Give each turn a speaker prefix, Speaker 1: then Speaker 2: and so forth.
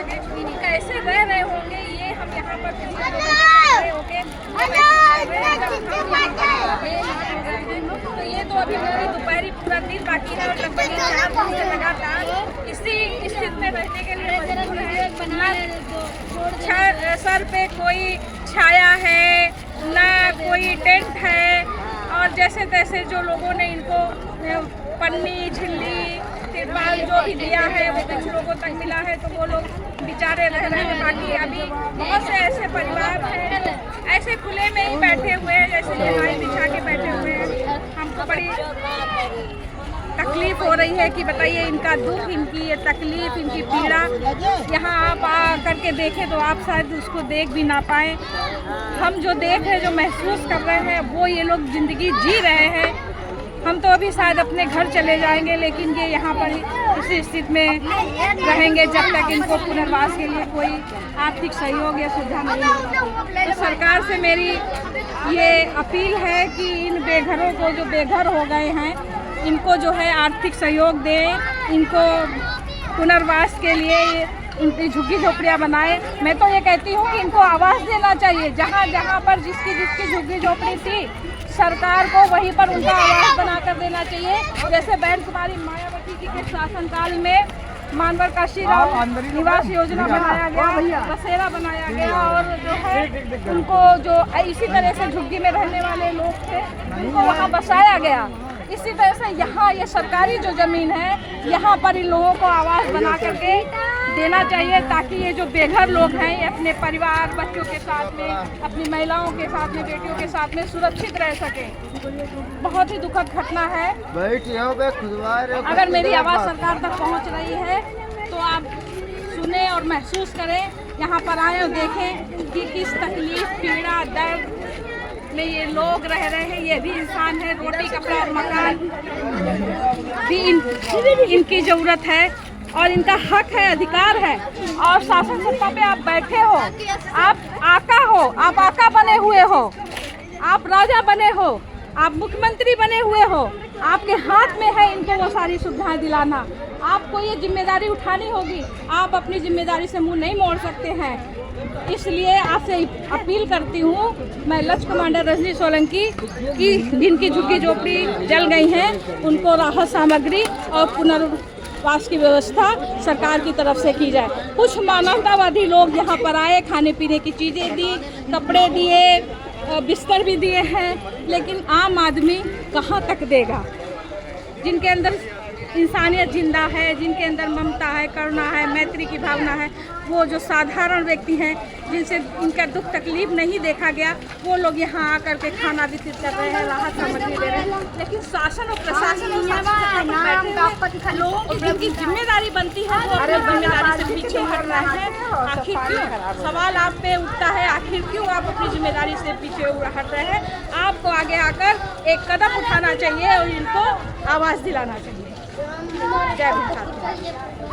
Speaker 1: कैसे रह रहे होंगे ये हम यहाँ पर तो ये तो अभी मेरी दोपहरी पूरा दिन बाकी है और लगभग 4 दिन से लगातार इसी स्थिति में रहने के लिए मजबूर है। सर पे कोई छाया है ना कोई टेंट है, और जैसे तैसे जो लोगों ने इनको पन्नी झिल्ली तिरपाल जो भी दिया है वो कुछ लोगों तक मिला है, तो वो लोग बेचारे रह रहे हैं। बाकी अभी बहुत से ऐसे परिवार हैं ऐसे खुले में ही बैठे हुए हैं, जैसे जगाई बिछा के बैठे हुए हैं। हमको बड़ी तकलीफ हो रही है कि बताइए इनका दुख, इनकी ये तकलीफ, इनकी पीड़ा यहाँ आप आ करके देखें तो आप शायद उसको देख भी ना पाए। हम जो देख रहे हैं, जो महसूस कर रहे हैं, वो ये लोग ज़िंदगी जी रहे हैं। हम तो अभी शायद अपने घर चले जाएंगे, लेकिन ये यहाँ पर इसी स्थिति में रहेंगे जब तक इनको पुनर्वास के लिए कोई आर्थिक सहयोग या सुविधा नहीं मिलेगी। तो सरकार से मेरी ये अपील है कि इन बेघरों को, जो बेघर हो गए हैं, इनको जो है आर्थिक सहयोग दें, इनको पुनर्वास के लिए इनकी झुग्गी झोपड़ियाँ बनाए। मैं तो ये कहती हूँ कि इनको आवास देना चाहिए। जहाँ जहाँ पर जिसकी झुग्गी झोपड़ी थी, सरकार को वहीं पर उनका आवास बनाकर देना चाहिए। जैसे बहन कुमारी मायावती जी के शासनकाल में मानवर काशीराम निवास योजना बनाया गया, बसेरा बनाया गया, और जो है उनको जो इसी तरह से झुग्गी में रहने वाले लोग थे उनको वहाँ बसाया गया। इसी तरह से यहाँ ये सरकारी जो ज़मीन है, यहाँ पर इन लोगों को आवास बना करके देना चाहिए, ताकि ये जो बेघर लोग हैं ये अपने परिवार, बच्चों के साथ में, अपनी महिलाओं के साथ में, बेटियों के साथ में सुरक्षित रह सकें। बहुत ही दुखद घटना है। अगर मेरी आवाज़ सरकार तक पहुँच रही है तो आप सुने और महसूस करें, यहाँ पर आए और देखें कि किस तकलीफ, पीड़ा, दर्द में ये लोग रह रहे हैं। ये भी इंसान है, रोटी कपड़ा और मकान भी इनकी ज़रूरत है और इनका हक है, अधिकार है। और शासन सत्ता पे आप बैठे हो, आप आका हो, आप आका बने हुए हो, आप राजा बने हो, आप मुख्यमंत्री बने हुए हो, आपके हाथ में है इनको वो सारी सुविधाएं दिलाना। आपको ये जिम्मेदारी उठानी होगी, आप अपनी जिम्मेदारी से मुंह नहीं मोड़ सकते हैं। इसलिए आपसे अपील करती हूँ मैं, लक्ष्य कमांडर रजनी सोलंकी, कि जिनकी झुग्गी झोपड़ी जल गई हैं उनको राहत सामग्री और पुनर्वास की व्यवस्था सरकार की तरफ से की जाए। कुछ मानवतावादी लोग यहाँ पर आए, खाने पीने की चीज़ें दी, कपड़े दिए, बिस्तर भी दिए हैं, लेकिन आम आदमी कहाँ तक देगा? जिनके अंदर इंसानियत जिंदा है, जिनके अंदर ममता है, करुणा है, मैत्री की भावना है, वो जो साधारण व्यक्ति हैं, जिनसे इनका दुख तकलीफ नहीं देखा गया, वो लोग यहाँ आकर के खाना वितरित कर रहे हैं, राहत सामग्री दे रहे हैं। लेकिन शासन और प्रशासन लोगों की जिनकी जिम्मेदारी बनती है वो अपनी जिम्मेदारी से पीछे हट रहे हैं। आखिर क्यों? सवाल आप पे उठता है, आखिर क्यों आप अपनी जिम्मेदारी से पीछे हट रहे हैं? आपको आगे आकर एक कदम उठाना चाहिए और इनको आवाज़ दिलाना चाहिए। जय हिंद।